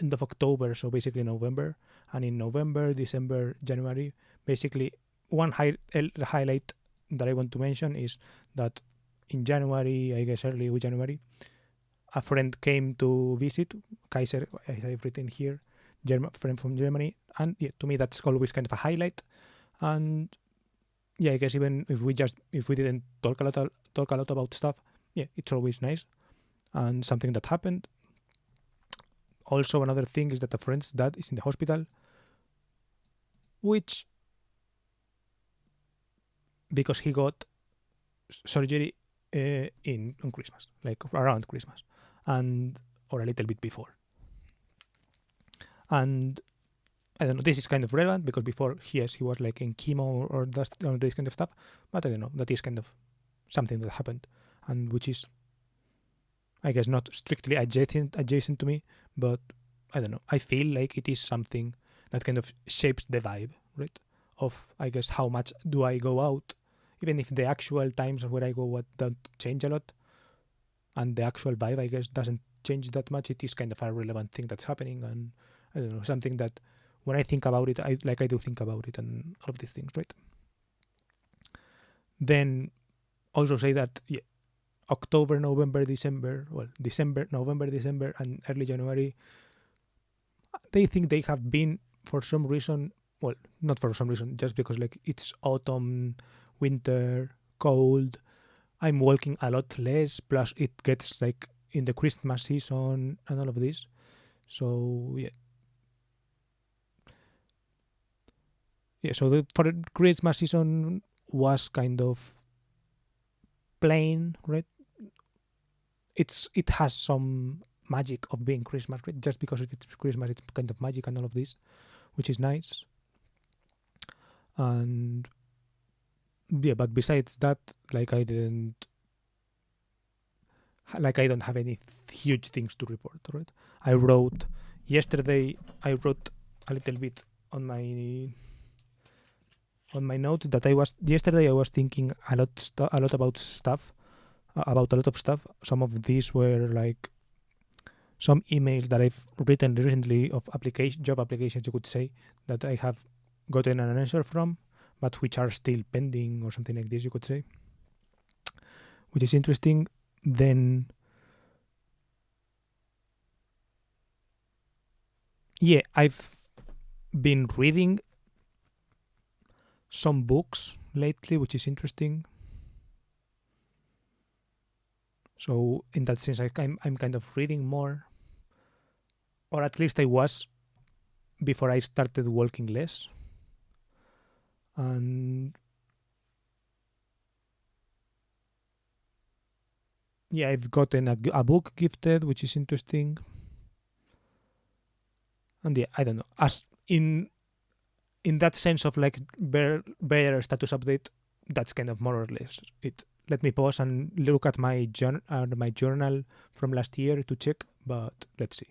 end of October, so basically November, and in November, December, January, basically one highlight that I want to mention is that in January, I guess early January, a friend came to visit, Kaiser, I have written here, friend from Germany, and yeah, to me that's always kind of a highlight. And yeah, I guess even if we didn't talk a lot about stuff, yeah, it's always nice and something that happened. Also, another thing is that a friend's dad is in the hospital, which, because he got surgery on Christmas, like around Christmas, or a little bit before. And I don't know, this is kind of relevant because before he was like in chemo or this kind of stuff, but I don't know, that is kind of something that happened and which is, I guess, not strictly adjacent to me, but I don't know, I feel like it is something that kind of shapes the vibe, right? Of, I guess, how much do I go out, even if the actual times where I go out don't change a lot, and the actual vibe, I guess, doesn't change that much. It is kind of a relevant thing that's happening, and I don't know, something that when I think about it, I do think about it and all of these things, right? Then also say that October, November, December, November, December, and early January, they think they have been, for some reason, well, not for some reason, just because like it's autumn, winter, cold, I'm walking a lot less, plus it gets like in the Christmas season and all of this. So so for the Christmas season was kind of plain, right? It has some magic of being Christmas, right? Just because it's Christmas, it's kind of magic and all of this, which is nice. And but besides that, like I don't have any huge things to report, right? Yesterday I wrote a little bit on my notes that yesterday I was thinking a lot about a lot of stuff. Some of these were like some emails that I've written recently of job applications, you could say, that I have gotten an answer from, but which are still pending or something like this, you could say, which is interesting. Then I've been reading some books lately, which is interesting. So in that sense, I'm kind of reading more, or at least I was before I started walking less. And I've gotten a book gifted, which is interesting. And I don't know, as in that sense of like better status update, that's kind of more or less it. Let me pause and look at my journal from last year to check, but let's see.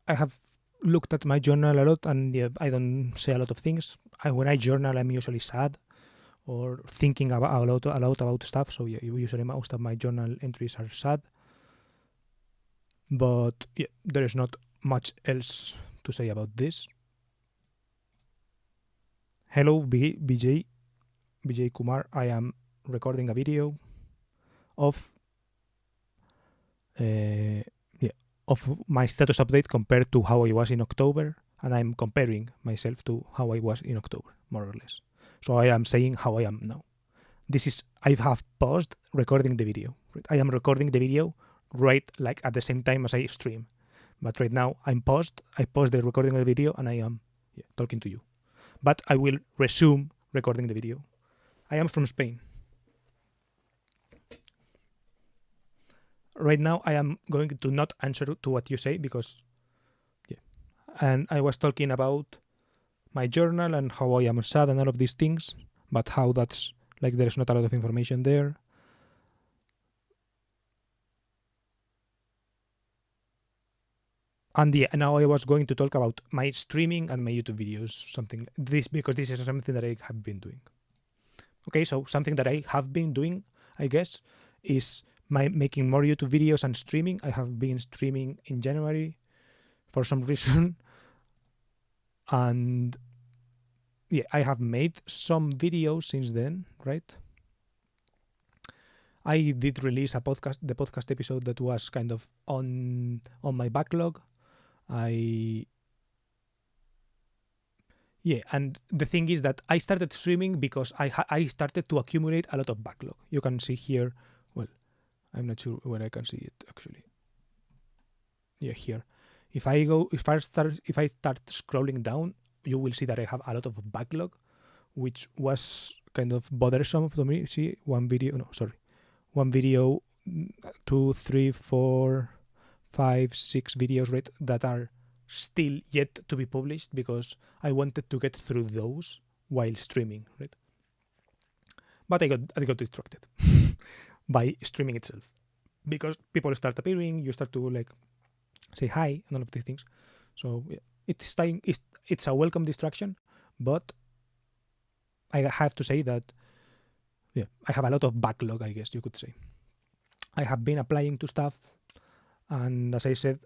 I have looked at my journal a lot, and I don't say a lot of things. When I journal, I'm usually sad or thinking about a lot about stuff. So usually most of my journal entries are sad. But there is not much else to say about this. Hello, BJ Kumar. I am recording a video of my status update compared to how I was in October, and I'm comparing myself to how I was in October, more or less. So I am saying how I am now. I have paused recording the video. I am recording the video right like at the same time as I stream. But right now I paused the recording of the video and I am talking to you. But I will resume recording the video. I am from Spain. Right now I am going to not answer to what you say because and I was talking about my journal and how I am sad and all of these things, but how that's like there's not a lot of information there. And now I was going to talk about my streaming and my YouTube videos, something this because this is something that I have been doing. Okay, so something that I have been doing, I guess, is making more YouTube videos and streaming. I have been streaming in January for some reason, and yeah, I have made some videos since then, right? I did release the podcast episode that was kind of on my backlog. And the thing is that I started streaming because I started to accumulate a lot of backlog. You can see here. Well, I'm not sure where I can see it actually. Yeah, here. If I start scrolling down, you will see that I have a lot of backlog, which was kind of bothersome to me. See, one video, 2, 3, 4, 5, 6 videos, right, that are still yet to be published because I wanted to get through those while streaming, right? But I got distracted by streaming itself because people start appearing, you start to like say hi and all of these things. So yeah, it's a welcome distraction, but I have to say that I have a lot of backlog, I guess you could say. I have been applying to stuff, and as I said,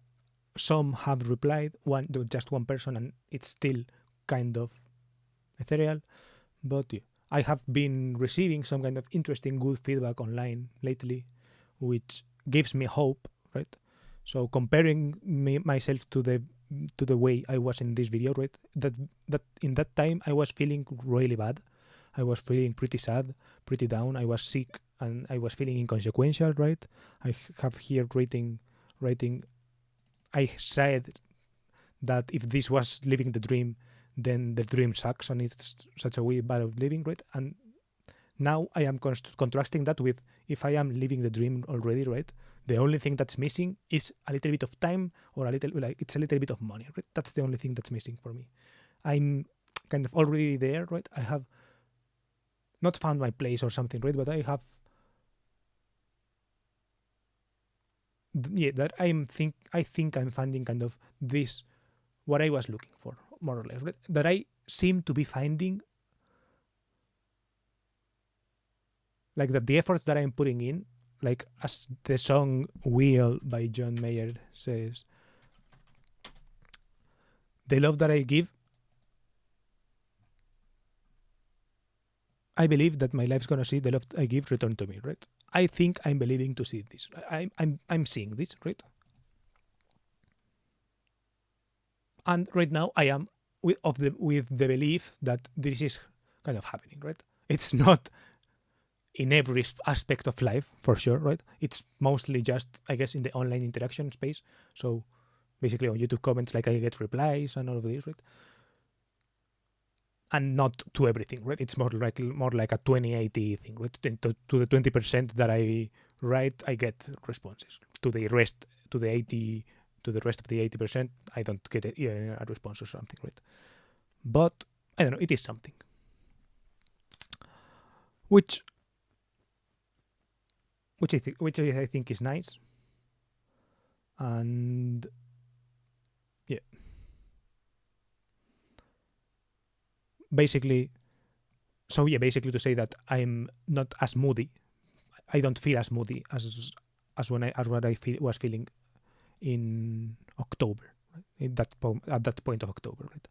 some have replied, just one person, and it's still kind of ethereal. But I have been receiving some kind of interesting, good feedback online lately, which gives me hope, right? So comparing myself to the way I was in this video, right? That in that time I was feeling really bad. I was feeling pretty sad, pretty down. I was sick, and I was feeling inconsequential, right? I have here writing. I said that if this was living the dream, then the dream sucks, and it's such a way bad of living, right? And now I am contrasting that with if I am living the dream already, right? The only thing that's missing is a little bit of time, or it's a little bit of money, right? That's the only thing that's missing for me. I'm kind of already there, right? I have not found my place or something, right? But I have, that I think I'm finding kind of this, what I was looking for, more or less, right? That I seem to be finding, like that the efforts that I'm putting in, like as the song Wheel by John Mayer says, the love that I give, I believe that my life's gonna see the love I give return to me, right? I think I'm believing to see this. I'm seeing this, right? And right now I am with the belief that this is kind of happening, right? It's not in every aspect of life, for sure, right? It's mostly just, I guess, in the online interaction space. So basically on YouTube comments, like I get replies and all of this, right? And not to everything, right? It's more like a 20-80 thing, right? To the 20% that I write, I get responses. To the rest of the 80%, I don't get a response or something, right? But I don't know, it is something. Which I think is nice. And yeah. Basically to say that I'm not as moody. I don't feel as moody as what I was feeling in October, right? At that point of October, right?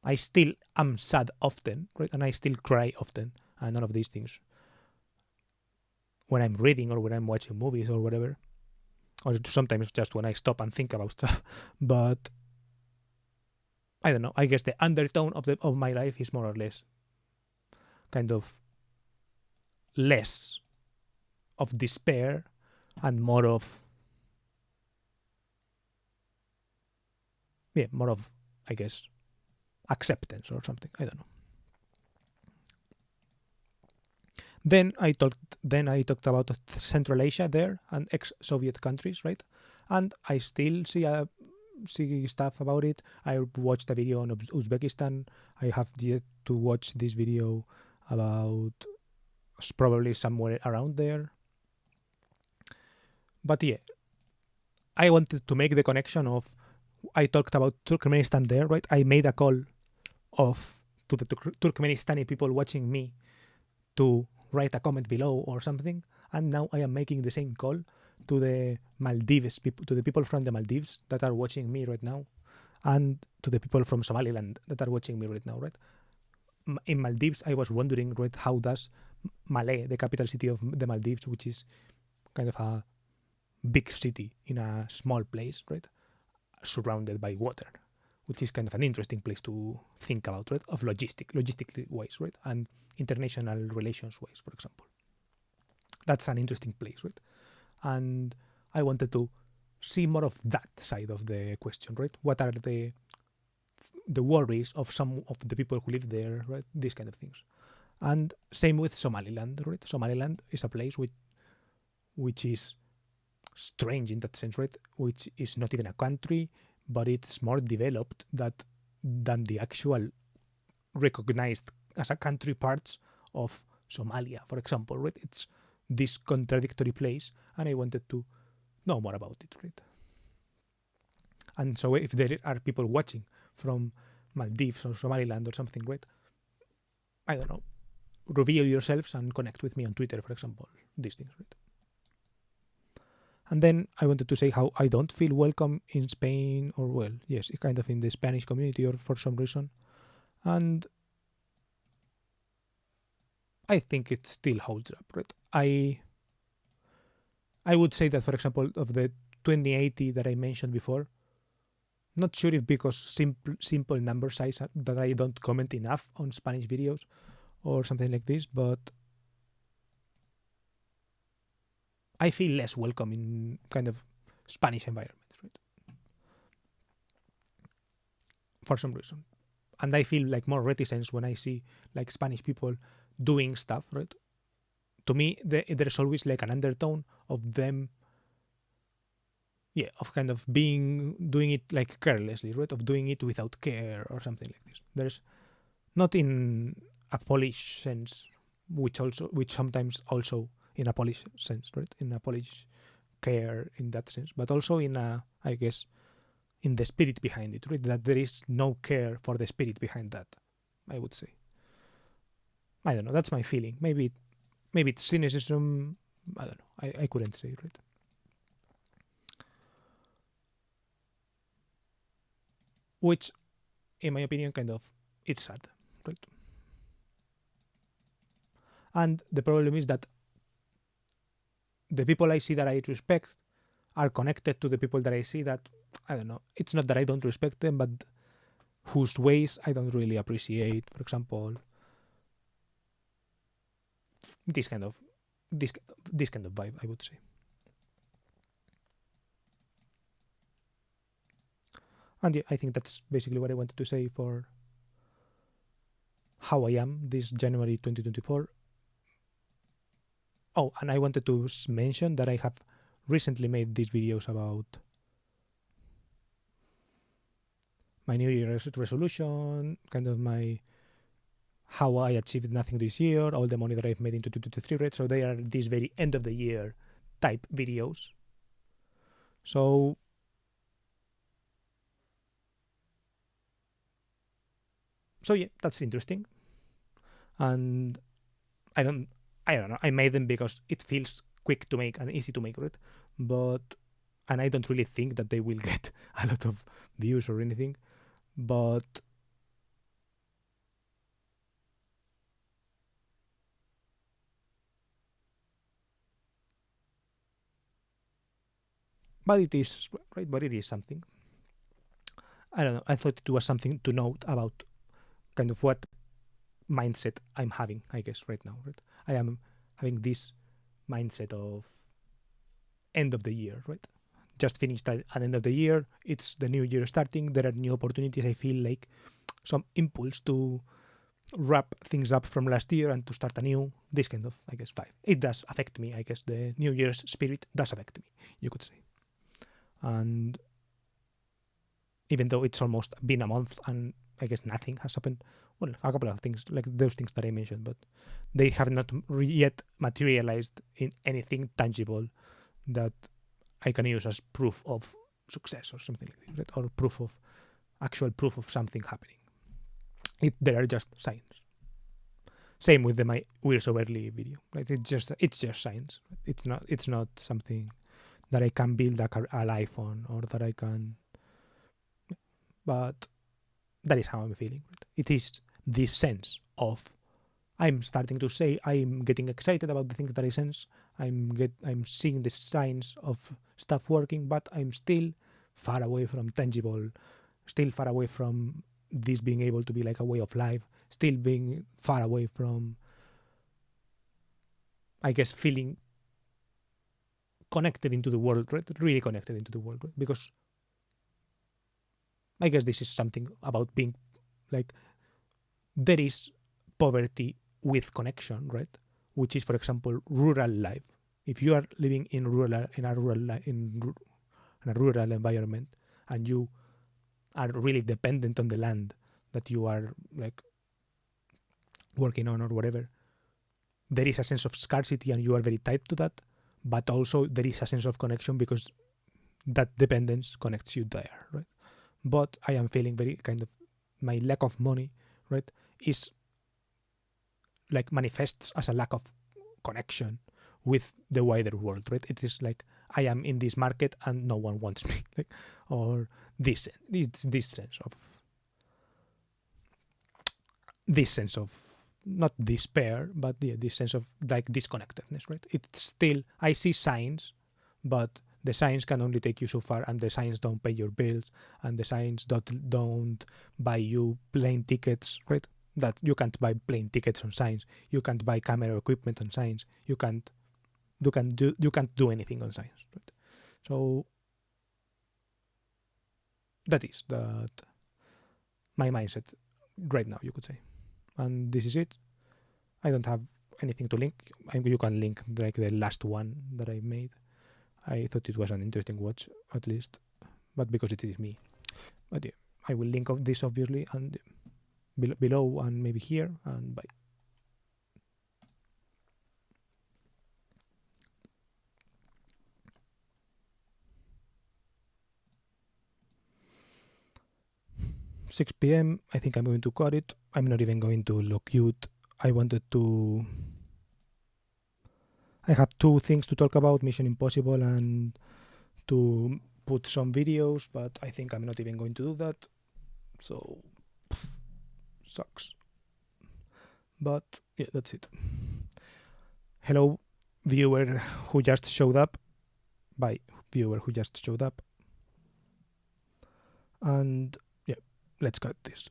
I still am sad often, right? And I still cry often, and none of these things. When I'm reading or when I'm watching movies or whatever, or sometimes just when I stop and think about stuff. But I don't know. I guess the undertone of my life is more or less kind of less of despair and more of I guess acceptance or something. I don't know. Then I talked about Central Asia there and ex-Soviet countries, right? And I still see stuff about it. I watched a video on Uzbekistan. I have yet to watch this video about probably somewhere around there. But yeah, I wanted to make the connection of, I talked about Turkmenistan there, right? I made a call of to the Turkmenistani people watching me to write a comment below or something, and now I am making the same call to the Maldives people, to the people from the Maldives that are watching me right now, and to the people from Somaliland that are watching me right now, right? In Maldives, I was wondering, right, how does Malé, the capital city of the Maldives, which is kind of a big city in a small place, right, surrounded by water, which is kind of an interesting place to think about, right, of logistically wise, right, and international relations wise, for example. That's an interesting place, right? And I wanted to see more of that side of the question, right? What are the worries of some of the people who live there, right? These kind of things. And same with Somaliland, right? Somaliland is a place which is strange in that sense, right? Which is not even a country, but it's more developed than the actual recognized as a country parts of Somalia, for example, right? It's this contradictory place, and I wanted to know more about it, right? And so if there are people watching from Maldives or Somaliland or something, right? I don't know. Reveal yourselves and connect with me on Twitter, for example. These things, right? And then I wanted to say how I don't feel welcome in Spain, or well, yes, kind of in the Spanish community, or for some reason. And I think it still holds up, right? I would say that, for example, of the 2080 that I mentioned before, not sure if because simple number size that I don't comment enough on Spanish videos or something like this, but I feel less welcome in kind of Spanish environments, right? For some reason. And I feel like more reticence when I see like Spanish people doing stuff, right? To me, there's always like an undertone of them, of kind of doing it like carelessly, right? Of doing it without care or something like this. There's not in a Polish sense, which sometimes also in a Polish sense, right? In a Polish care in that sense, but also in I guess, in the spirit behind it, right? That there is no care for the spirit behind that, I would say. I don't know. That's my feeling. Maybe it's cynicism. I don't know. I couldn't say, right? Which, in my opinion, kind of, it's sad, right? And the problem is that the people I see that I respect are connected to the people that I see that, I don't know, it's not that I don't respect them, but whose ways I don't really appreciate. For example, this kind of vibe, I would say. And yeah, I think that's basically what I wanted to say for how I am this January 2024. Oh, and I wanted to mention that I have recently made these videos about my New Year's resolution, kind of how I achieved nothing this year, all the money that I've made in 2023, right? So they are these very end of the year type videos. So yeah, that's interesting. And I don't know. I made them because it feels quick to make and easy to make, right? And I don't really think that they will get a lot of views or anything. But it is, right? But it is something. I don't know. I thought it was something to note about kind of what mindset I'm having, I guess, right now, right? I am having this mindset of end of the year, right? Just finished at end of the year. It's the new year starting. There are new opportunities. I feel like some impulse to wrap things up from last year and to start anew. This kind of, I guess, vibe. It does affect me. I guess the New Year's spirit does affect me, you could say. And even though it's almost been a month and I guess nothing has happened, well, a couple of things, like those things that I mentioned, but they have not yet materialized in anything tangible that I can use as proof of success or something like that, right? Or actual proof of something happening. There are just signs. Same with my We're So Early video. Right? It's just science. It's not something that I can build a life on, or that I can. But that is how I'm feeling. Right? It is this sense of I'm starting to say I'm getting excited about the things that I sense. I'm seeing the signs of stuff working, but I'm still far away from tangible. Still far away from this being able to be like a way of life, still being far away from, I guess, feeling connected into the world, right? Really connected into the world, right? Because I guess this is something about being like, there is poverty with connection, right? Which is, for example, rural life. If you are living in a rural environment, and you are really dependent on the land that you are like working on or whatever, there is a sense of scarcity and you are very tied to that, but also there is a sense of connection because that dependence connects you there, right? But I am feeling very kind of, my lack of money, right, is like manifests as a lack of connection with the wider world, right? It is like I am in this market and no one wants me, like, or this sense of not despair, but this sense of like disconnectedness, right? It's still, I see signs, but the signs can only take you so far, and the signs don't pay your bills, and the signs don't buy you plane tickets, right? That you can't buy plane tickets on signs. You can't buy camera equipment on signs. You can't do anything on signs, right? So that is my mindset right now, you could say. And this is it. I don't have anything to link. You can link like the last one that I made. I thought it was an interesting watch, at least, but because it is me. But yeah, I will link of this obviously, and below and maybe here, and bye. $6 p.m. I think I'm going to cut it. I'm not even going to locute. I had two things to talk about, Mission Impossible and to put some videos, but I think I'm not even going to do that. So, sucks. But yeah, that's it. Hello, viewer who just showed up. Bye, viewer who just showed up. And yeah, let's cut this.